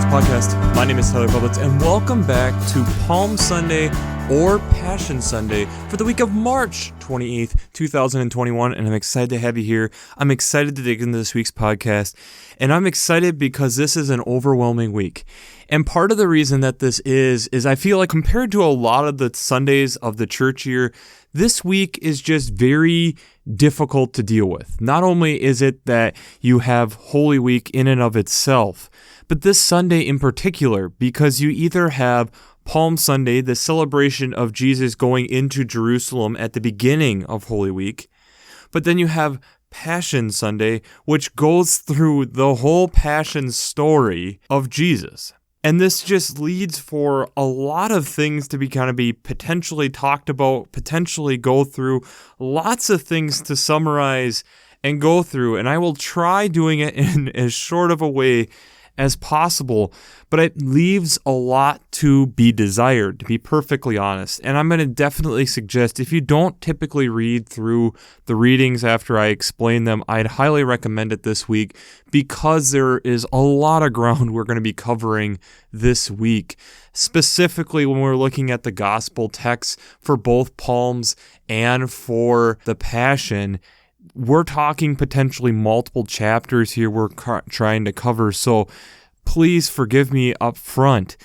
Podcast. My name is Tyler Publitz, and welcome back to Palm Sunday or Passion Sunday for the week of March 28th, 2021, and I'm excited to have you here. I'm excited to dig into this week's podcast, and I'm excited because this is an overwhelming week. And part of the reason that this is I feel like compared to a lot of the Sundays of the church year, this week is just very difficult to deal with. Not only is it that you have Holy Week in and of itself, but this Sunday in particular, because you either have Palm Sunday, the celebration of Jesus going into Jerusalem at the beginning of Holy Week, but then you have Passion Sunday, which goes through the whole Passion story of Jesus. And this just leads for a lot of things to be potentially talked about, potentially go through, lots of things to summarize and go through. And I will try doing it in as short of a way as possible, but it leaves a lot to be desired, to be perfectly honest. And I'm going to definitely suggest, if you don't typically read through the readings after I explain them, I'd highly recommend it this week because there is a lot of ground we're going to be covering this week. Specifically, when we're looking at the gospel texts for both Palms and for the Passion, we're talking potentially multiple chapters here we're trying to cover, so please forgive me up front.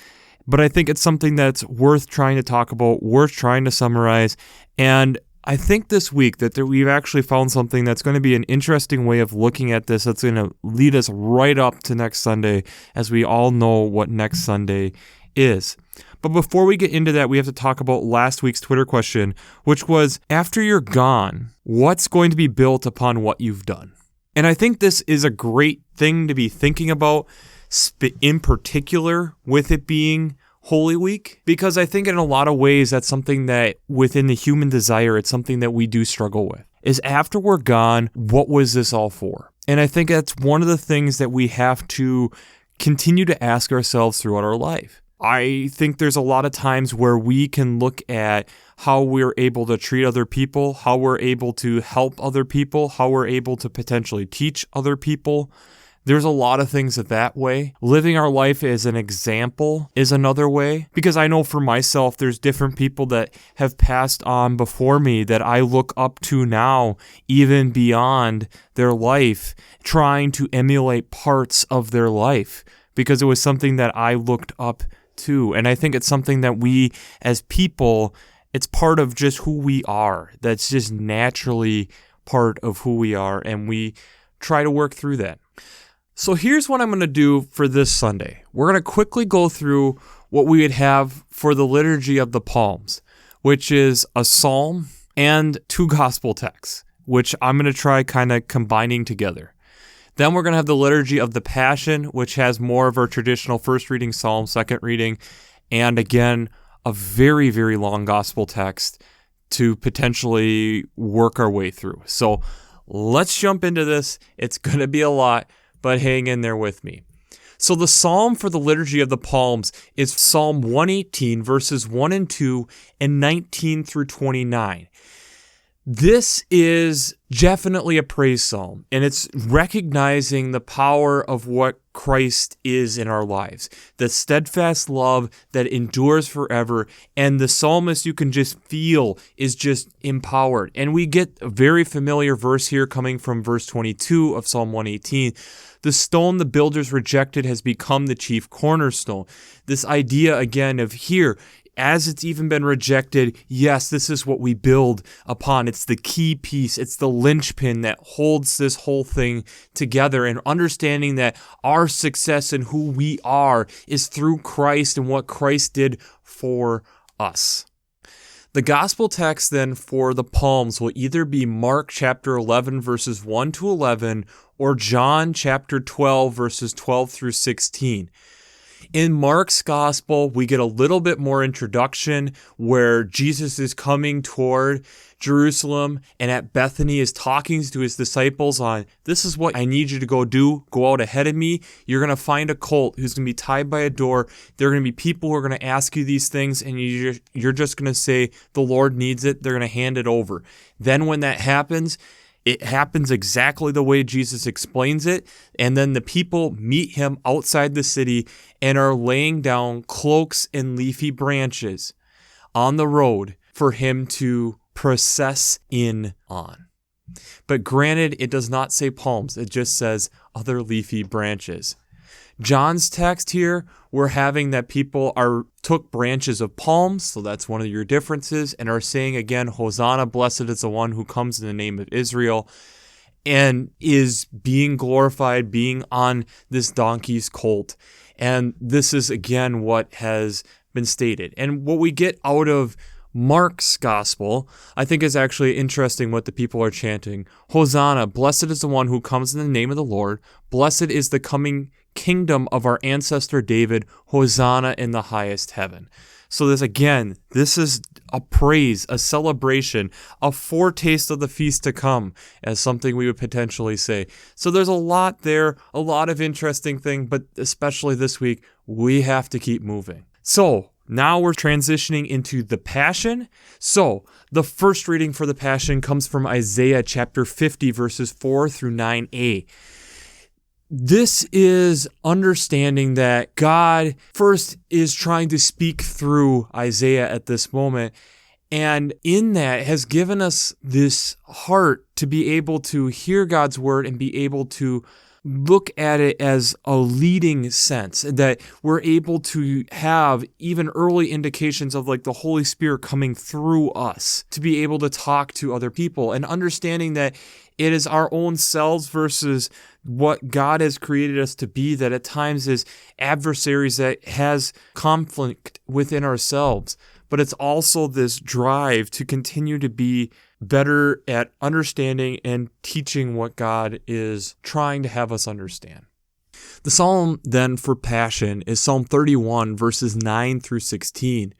But I think it's something that's worth trying to talk about, worth trying to summarize, and I think this week that we've actually found something that's going to be an interesting way of looking at this that's going to lead us right up to next Sunday, as we all know what next Sunday is. But before we get into that, we have to talk about last week's Twitter question, which was, after you're gone, what's going to be built upon what you've done? And I think this is a great thing to be thinking about, in particular with it being Holy Week, because I think in a lot of ways that's something that within the human desire, it's something that we do struggle with, is after we're gone, what was this all for? And I think that's one of the things that we have to continue to ask ourselves throughout our life. I think there's a lot of times where we can look at how we're able to treat other people, how we're able to help other people, how we're able to potentially teach other people. There's a lot of things that way. Living our life as an example is another way, because I know for myself, there's different people that have passed on before me that I look up to now, even beyond their life, trying to emulate parts of their life, because it was something that I looked up to. And I think it's something that we as people, it's part of just who we are. That's just naturally part of who we are, and we try to work through that. So here's what I'm going to do for this Sunday. We're going to quickly go through what we would have for the Liturgy of the Palms, which is a psalm and two gospel texts, which I'm going to try kind of combining together. Then we're going to have the Liturgy of the Passion, which has more of our traditional first reading psalm, second reading, and again, a very, very long gospel text to potentially work our way through. So let's jump into this. It's going to be a lot, but hang in there with me. So the psalm for the Liturgy of the Palms is Psalm 118, verses 1 and 2, and 19 through 29. This is definitely a praise psalm, and it's recognizing the power of what Christ is in our lives, the steadfast love that endures forever, and the psalmist, you can just feel, is just empowered. And we get a very familiar verse here coming from verse 22 of Psalm 118. The stone the builders rejected has become the chief cornerstone. This idea, again, of here, as it's even been rejected, yes, this is what we build upon. It's the key piece. It's the linchpin that holds this whole thing together, and understanding that our success and who we are is through Christ and what Christ did for us. The gospel text then for the Palms will either be Mark chapter 11 verses 1 to 11 or John chapter 12 verses 12 through 16. In Mark's gospel, we get a little bit more introduction where Jesus is coming toward Jerusalem and at Bethany is talking to his disciples on, this is what I need you to go do. Go out ahead of me. You're going to find a colt who's going to be tied by a door. There are going to be people who are going to ask you these things, and you're just going to say, the Lord needs it. They're going to hand it over. Then when that happens, It happens exactly the way Jesus explains it. And then the people meet him outside the city and are laying down cloaks and leafy branches on the road for him to process in on. But granted, it does not say palms. It just says other leafy branches. John's text here, we're having that people took branches of palms, so that's one of your differences, and are saying again, Hosanna, blessed is the one who comes in the name of Israel, and is being glorified, being on this donkey's colt. And this is again what has been stated. And what we get out of Mark's gospel, I think is actually interesting what the people are chanting. Hosanna, blessed is the one who comes in the name of the Lord. Blessed is the coming kingdom of our ancestor David. Hosanna in the highest heaven. So this is a praise, a celebration, a foretaste of the feast to come, as something we would potentially say. So there's a lot there, a lot of interesting things, but especially this week, we have to keep moving. So now we're transitioning into the Passion. So the first reading for the Passion comes from Isaiah chapter 50, verses 4 through 9a. This is understanding that God first is trying to speak through Isaiah at this moment, and in that has given us this heart to be able to hear God's word and be able to look at it as a leading sense, that we're able to have even early indications of like the Holy Spirit coming through us to be able to talk to other people, and understanding that it is our own selves versus what God has created us to be, that at times is adversaries, that has conflict within ourselves. But it's also this drive to continue to be better at understanding and teaching what God is trying to have us understand. The psalm then for Passion is Psalm 31, verses 9 through 16.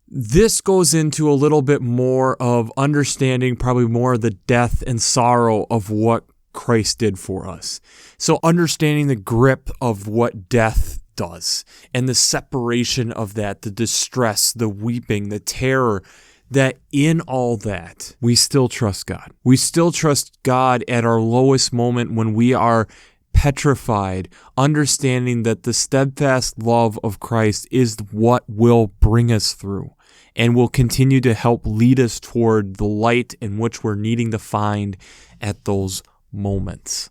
This goes into a little bit more of understanding, probably more of the death and sorrow of what Christ did for us. So understanding the grip of what death does and the separation of that, the distress, the weeping, the terror, that in all that, we still trust God. We still trust God at our lowest moment when we are petrified, understanding that the steadfast love of Christ is what will bring us through and will continue to help lead us toward the light in which we're needing to find at those moments.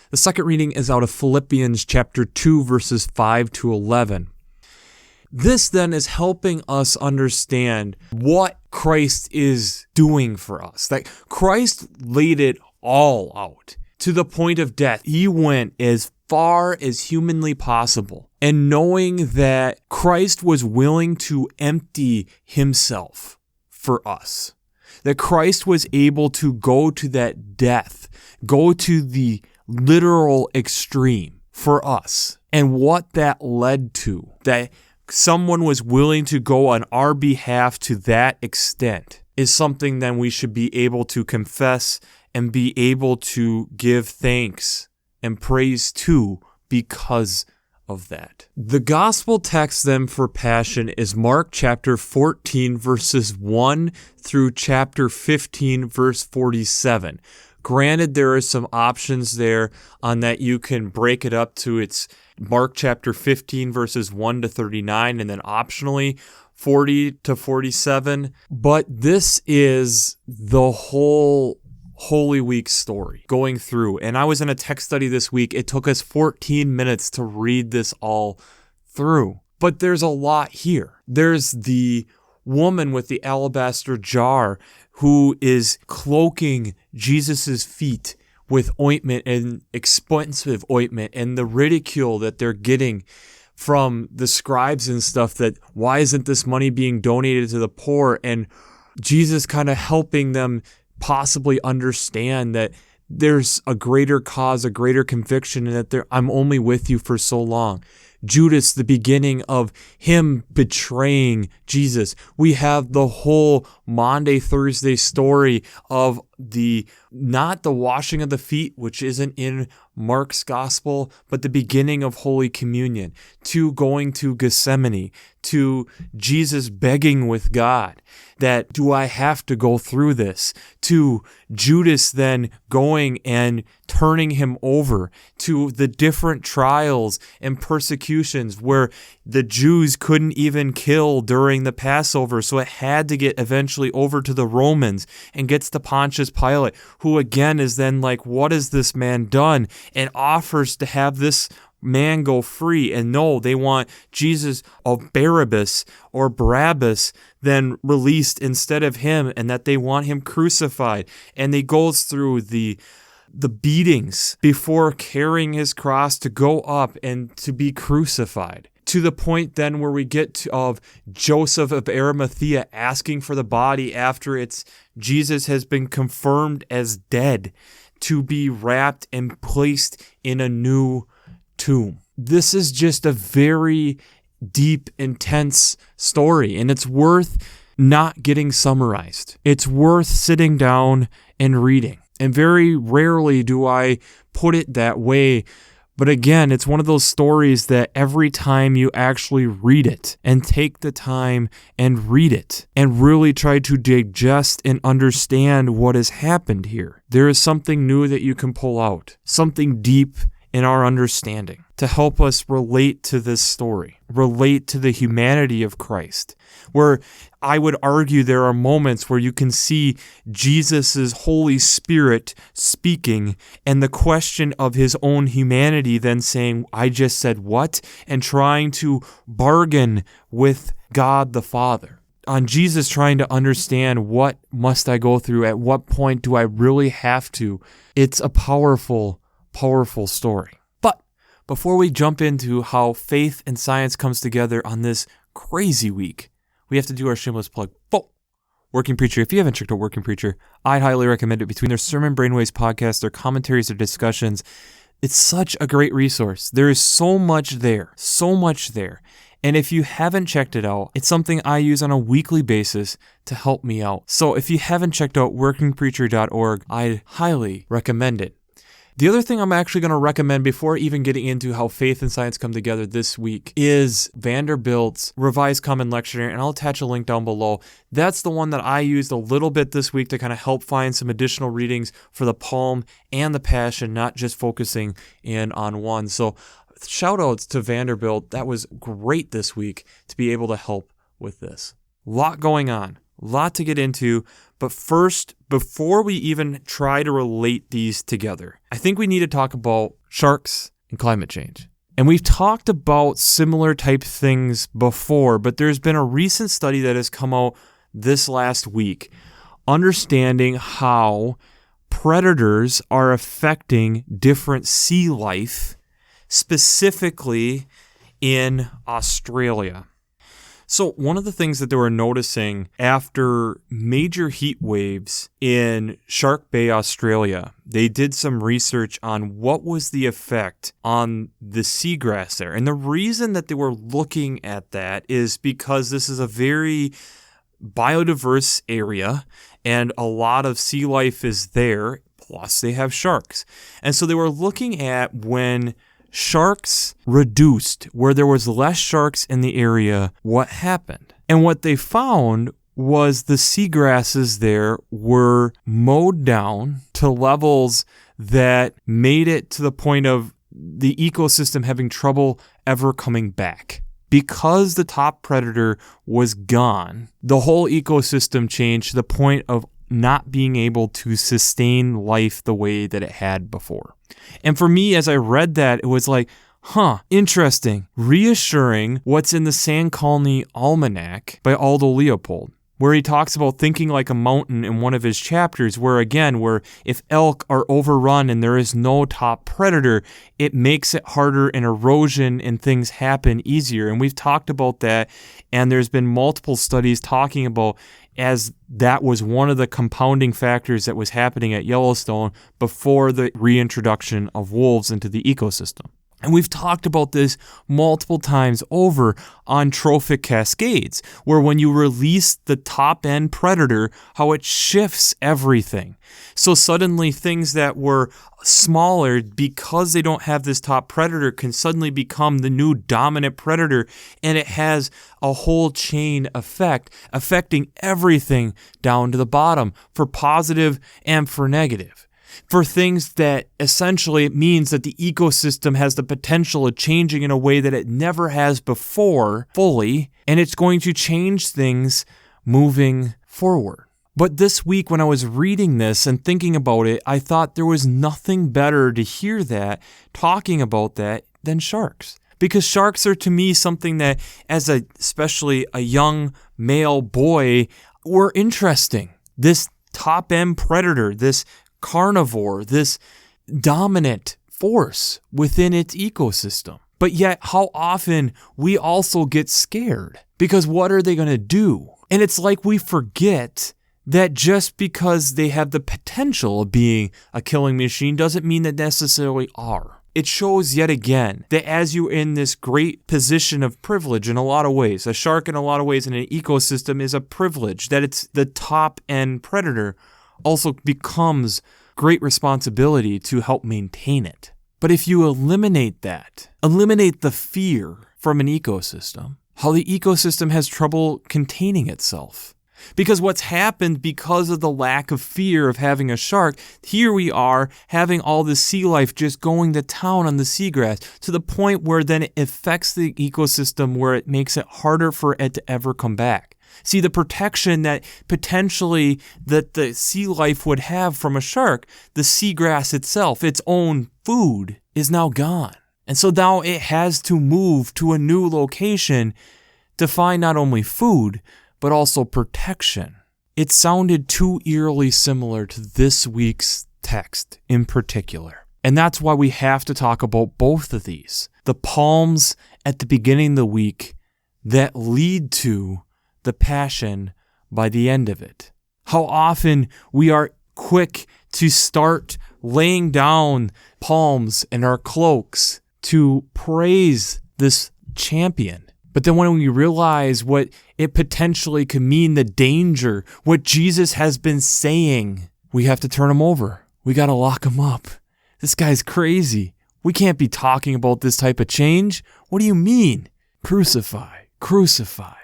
The second reading is out of Philippians chapter 2, verses 5 to 11. This then is helping us understand what Christ is doing for us. That Christ laid it all out to the point of death. He went as far as humanly possible. And knowing that Christ was willing to empty himself for us, that Christ was able to go to that death, go to the literal extreme for us, and what that led to, that someone was willing to go on our behalf to that extent, is something that we should be able to confess and be able to give thanks and praise to because of that. The gospel text then for Passion is Mark chapter 14, verses 1 through chapter 15, verse 47. Granted, there are some options there on that you can break it up to its Mark chapter 15, verses 1 to 39, and then optionally 40 to 47. But this is the whole Holy Week story going through. And I was in a text study this week. It took us 14 minutes to read this all through. But there's a lot here. There's the woman with the alabaster jar who is cloaking Jesus's feet with ointment, and expensive ointment, and the ridicule that they're getting from the scribes and stuff, that why isn't this money being donated to the poor? And Jesus kind of helping them possibly understand that there's a greater cause, a greater conviction, and that I'm only with you for so long. Judas, the beginning of him betraying Jesus. We have the whole Maundy, Thursday story of not the washing of the feet, which isn't in Mark's gospel, but the beginning of Holy Communion, to going to Gethsemane, to Jesus begging with God that, do I have to go through this? To Judas then going and turning him over, to the different trials and persecutions where the Jews couldn't even kill during the Passover, so it had to get eventually over to the Romans and gets to Pontius Pilate, who again is then like, what has this man done? And offers to have this man go free. And no, they want Jesus of Barabbas or Barabbas then released instead of him, and that they want him crucified. And he goes through the beatings before carrying his cross to go up and to be crucified. To the point then where we get of Joseph of Arimathea asking for the body after Jesus has been confirmed as dead, to be wrapped and placed in a new tomb. This is just a very deep, intense story, and it's worth not getting summarized. It's worth sitting down and reading. And very rarely do I put it that way. But again, it's one of those stories that every time you actually read it and take the time and read it and really try to digest and understand what has happened here, there is something new that you can pull out, something deep in our understanding to help us relate to this story, relate to the humanity of Christ, where I would argue there are moments where you can see Jesus' Holy Spirit speaking and the question of his own humanity then saying, I just said what? And trying to bargain with God the Father. On Jesus trying to understand, what must I go through? At what point do I really have to? It's a powerful story. But before we jump into how faith and science comes together on this crazy week, we have to do our shameless plug. Working Preacher. If you haven't checked out Working Preacher, I'd highly recommend it. Between their Sermon Brainwaves podcast, their commentaries, their discussions, it's such a great resource. There is so much there. And if you haven't checked it out, it's something I use on a weekly basis to help me out. So if you haven't checked out workingpreacher.org, I'd highly recommend it. The other thing I'm actually going to recommend before even getting into how faith and science come together this week is Vanderbilt's Revised Common Lectionary, and I'll attach a link down below. That's the one that I used a little bit this week to kind of help find some additional readings for the Palm and the Passion, not just focusing in on one. So shout outs to Vanderbilt. That was great this week to be able to help with this. A lot going on, a lot to get into. But first, before we even try to relate these together, I think we need to talk about sharks and climate change. And we've talked about similar type things before, but there's been a recent study that has come out this last week, understanding how predators are affecting different sea life, specifically in Australia. So one of the things that they were noticing after major heat waves in Shark Bay, Australia, they did some research on what was the effect on the seagrass there. And the reason that they were looking at that is because this is a very biodiverse area and a lot of sea life is there, plus they have sharks. And so they were looking at when sharks reduced, where there was less sharks in the area, what happened? And what they found was the seagrasses there were mowed down to levels that made it to the point of the ecosystem having trouble ever coming back. Because the top predator was gone, the whole ecosystem changed to the point of not being able to sustain life the way that it had before. And for me, as I read that, it was like, interesting, reassuring what's in the Sand Colony Almanac by Aldo Leopold, where he talks about thinking like a mountain in one of his chapters, where if elk are overrun and there is no top predator, it makes it harder and erosion and things happen easier. And we've talked about that, and there's been multiple studies talking about as that was one of the compounding factors that was happening at Yellowstone before the reintroduction of wolves into the ecosystem. And we've talked about this multiple times over on trophic cascades, where when you release the top end predator, how it shifts everything. So suddenly things that were smaller, because they don't have this top predator, can suddenly become the new dominant predator, and it has a whole chain effect, affecting everything down to the bottom, for positive and for negative. For things that essentially it means that the ecosystem has the potential of changing in a way that it never has before fully, and it's going to change things moving forward. But this week when I was reading this and thinking about it, I thought there was nothing better to hear that, talking about that, than sharks. Because sharks are to me something that, especially a young male boy, were interesting. This top-end predator, this carnivore, this dominant force within its ecosystem. But yet, how often we also get scared, because what are they going to do? And it's like we forget that just because they have the potential of being a killing machine doesn't mean that necessarily are. It shows yet again that as you're in this great position of privilege in a lot of ways, a shark in a lot of ways in an ecosystem is a privilege, that it's the top end predator, also becomes great responsibility to help maintain it. But if you eliminate the fear from an ecosystem, how the ecosystem has trouble containing itself. Because what's happened because of the lack of fear of having a shark, here we are having all this sea life just going to town on the seagrass, to the point where then it affects the ecosystem, where it makes it harder for it to ever come back. See, the protection that potentially that the sea life would have from a shark, the seagrass itself, its own food, is now gone. And so now it has to move to a new location to find not only food, but also protection. It sounded too eerily similar to this week's text in particular. And that's why we have to talk about both of these. The palms at the beginning of the week that lead to the passion by the end of it. How often we are quick to start laying down palms and our cloaks to praise this champion. But then when we realize what it potentially could mean, the danger, what Jesus has been saying, we have to turn him over. We got to lock him up. This guy's crazy. We can't be talking about this type of change. What do you mean? Crucify, crucify.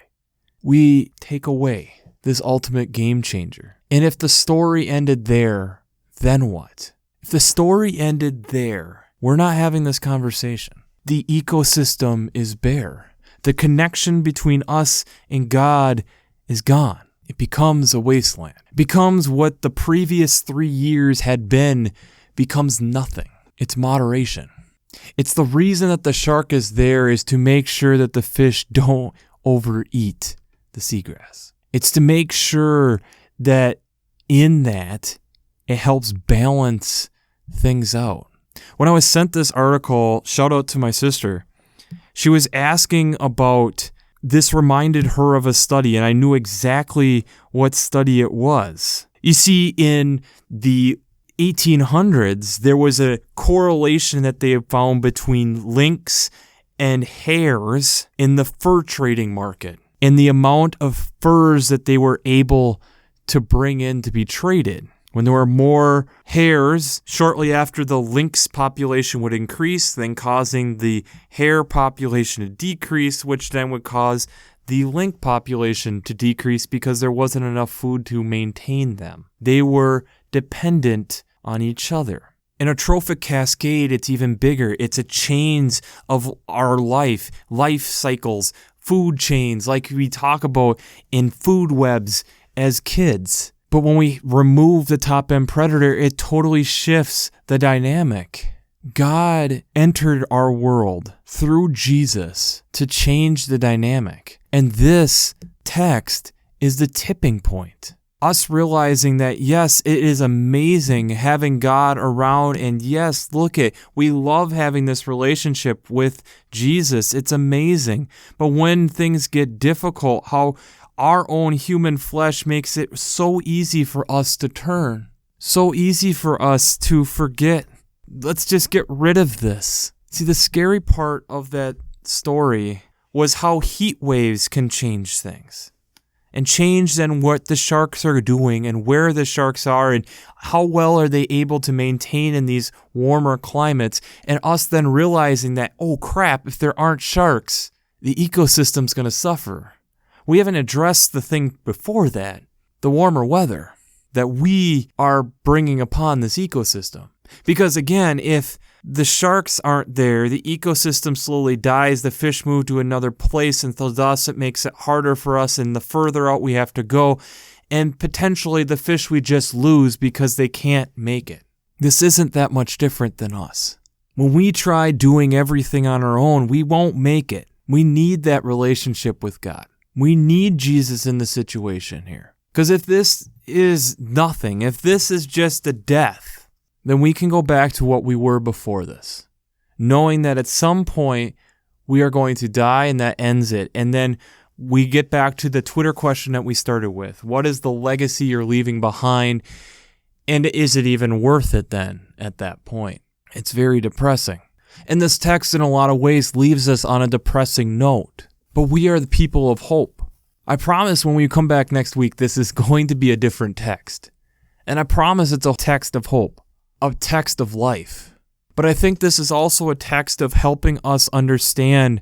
We take away this ultimate game changer. And if the story ended there, then what? If the story ended there, we're not having this conversation. The ecosystem is bare. The connection between us and God is gone. It becomes a wasteland. It becomes what the previous 3 years had been, becomes nothing. It's moderation. It's the reason that the shark is there, is to make sure that the fish don't overeat the seagrass. It's to make sure that in that it helps balance things out. When I was sent this article, shout out to my sister, she was asking about, this reminded her of a study, and I knew exactly what study it was. You see, in the 1800s, there was a correlation that they had found between lynx and hares in the fur trading market, and the amount of furs that they were able to bring in to be traded. When there were more hares, shortly after, the lynx population would increase, then causing the hare population to decrease, which then would cause the lynx population to decrease because there wasn't enough food to maintain them. They were dependent on each other. In a trophic cascade, it's even bigger. It's a chains of our life cycles, food chains, like we talk about in food webs as kids. But when we remove the top-end predator, it totally shifts the dynamic. God entered our world through Jesus to change the dynamic. And this text is the tipping point. Us realizing that, yes, it is amazing having God around, and yes, we love having this relationship with Jesus. It's amazing. But when things get difficult, how our own human flesh makes it so easy for us to turn, so easy for us to forget. Let's just get rid of this. See, the scary part of that story was how heat waves can change things. And change then what the sharks are doing and where the sharks are and how well are they able to maintain in these warmer climates, and us then realizing that, oh crap, if there aren't sharks, the ecosystem's going to suffer. We haven't addressed the thing before that, the warmer weather that we are bringing upon this ecosystem. Because again, if the sharks aren't there, the ecosystem slowly dies, the fish move to another place, and thus it makes it harder for us, and the further out we have to go, and potentially the fish we just lose because they can't make it. This isn't that much different than us. When we try doing everything on our own, we won't make it. We need that relationship with God. We need Jesus in the situation here. Because if this is nothing, if this is just a death, then we can go back to what we were before this, knowing that at some point we are going to die and that ends it. And then we get back to the Twitter question that we started with. What is the legacy you're leaving behind? And is it even worth it then at that point? It's very depressing. And this text in a lot of ways leaves us on a depressing note. But we are the people of hope. I promise when we come back next week, this is going to be a different text. And I promise it's a text of hope. A text of life. But I think this is also a text of helping us understand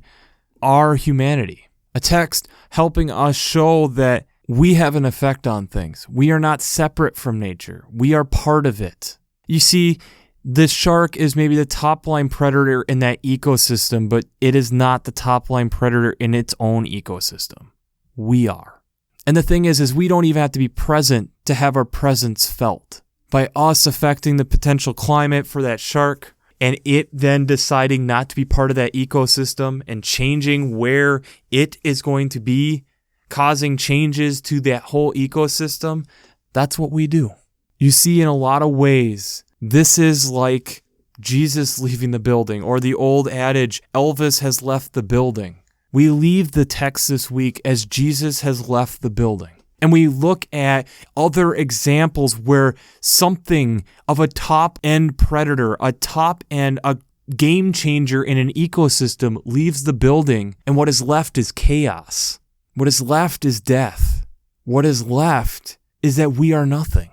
our humanity. A text helping us show that we have an effect on things. We are not separate from nature. We are part of it. You see, the shark is maybe the top line predator in that ecosystem, but it is not the top line predator in its own ecosystem. We are. And the thing is we don't even have to be present to have our presence felt. By us affecting the potential climate for that shark and it then deciding not to be part of that ecosystem and changing where it is going to be, causing changes to that whole ecosystem, that's what we do. You see, in a lot of ways, this is like Jesus leaving the building, or the old adage, Elvis has left the building. We leave the text this week as Jesus has left the building. And we look at other examples where something of a top-end predator, a game changer in an ecosystem leaves the building, and what is left is chaos. What is left is death. What is left is that we are nothing.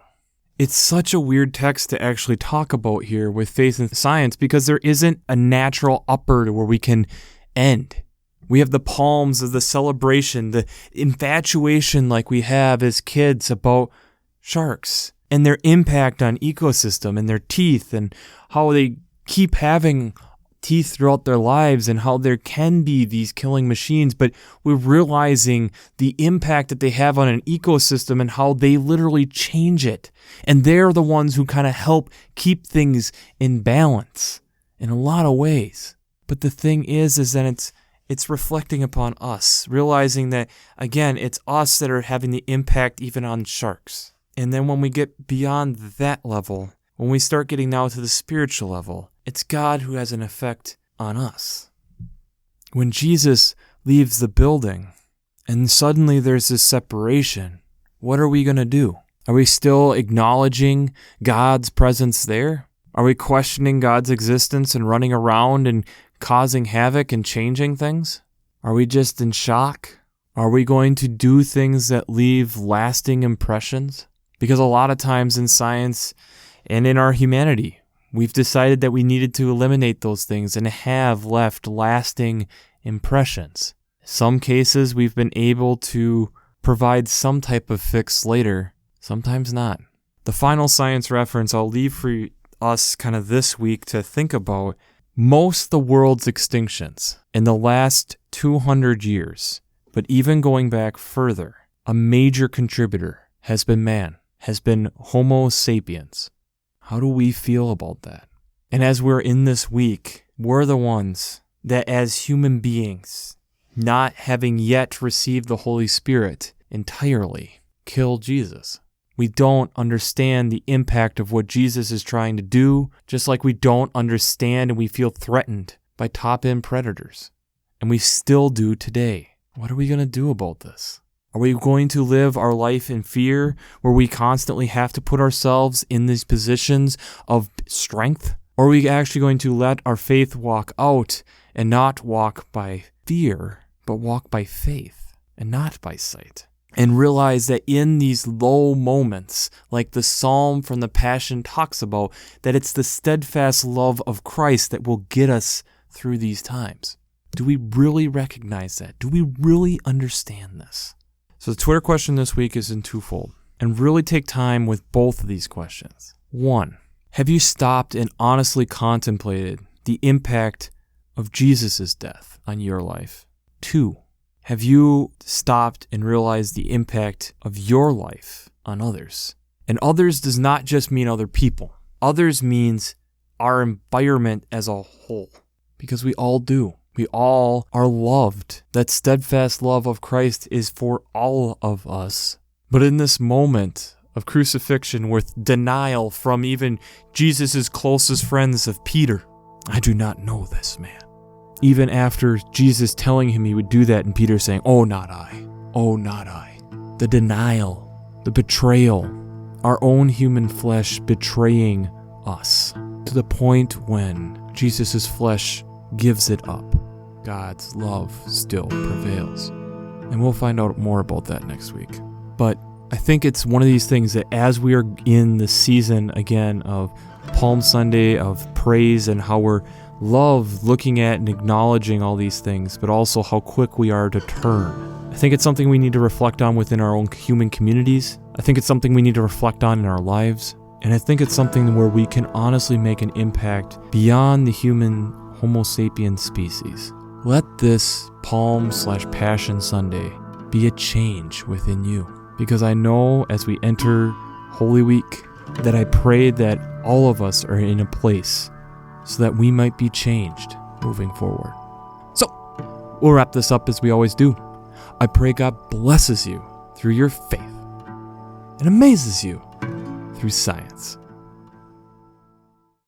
It's such a weird text to actually talk about here with faith and science because there isn't a natural upward where we can end. We have the palms of the celebration, the infatuation like we have as kids about sharks and their impact on ecosystem and their teeth and how they keep having teeth throughout their lives and how there can be these killing machines, but we're realizing the impact that they have on an ecosystem and how they literally change it. And they're the ones who kind of help keep things in balance in a lot of ways. But the thing is that it's reflecting upon us, realizing that, again, it's us that are having the impact even on sharks. And then when we get beyond that level, when we start getting now to the spiritual level, it's God who has an effect on us. When Jesus leaves the building and suddenly there's this separation, what are we going to do? Are we still acknowledging God's presence there? Are we questioning God's existence and running around and causing havoc and changing things? Are we just in shock? Are we going to do things that leave lasting impressions? Because a lot of times in science and in our humanity, we've decided that we needed to eliminate those things and have left lasting impressions. In some cases, we've been able to provide some type of fix later, sometimes not. The final science reference I'll leave for us kind of this week to think about: most of the world's extinctions in the last 200 years, but even going back further, a major contributor has been man, has been Homo sapiens. How do we feel about that? And as we're in this week, we're the ones that as human beings, not having yet received the Holy Spirit entirely, kill Jesus. We don't understand the impact of what Jesus is trying to do, just like we don't understand and we feel threatened by top-end predators. And we still do today. What are we going to do about this? Are we going to live our life in fear, where we constantly have to put ourselves in these positions of strength, Or are we actually going to let our faith walk out and not walk by fear, but walk by faith and not by sight? And realize that in these low moments, like the psalm from the Passion talks about, that it's the steadfast love of Christ that will get us through these times. Do we really recognize that? Do we really understand this? So the Twitter question this week is in twofold, and really take time with both of these questions. 1, have you stopped and honestly contemplated the impact of Jesus' death on your life? 2, have you stopped and realized the impact of your life on others? And others does not just mean other people. Others means our environment as a whole, because we all do. We all are loved. That steadfast love of Christ is for all of us. But in this moment of crucifixion with denial from even Jesus' closest friends of Peter, I do not know this man. Even after Jesus telling him he would do that and Peter saying, oh, not I. Oh, not I. The denial, the betrayal, our own human flesh betraying us to the point when Jesus' flesh gives it up. God's love still prevails. And we'll find out more about that next week. But I think it's one of these things that as we are in the season again of Palm Sunday, of praise, and how we're looking at and acknowledging all these things, but also how quick we are to turn. I think it's something we need to reflect on within our own human communities. I think it's something we need to reflect on in our lives. And I think it's something where we can honestly make an impact beyond the human Homo sapiens species. Let this Palm/Passion Sunday be a change within you. Because I know as we enter Holy Week that I pray that all of us are in a place so that we might be changed moving forward. So, we'll wrap this up as we always do. I pray God blesses you through your faith and amazes you through science.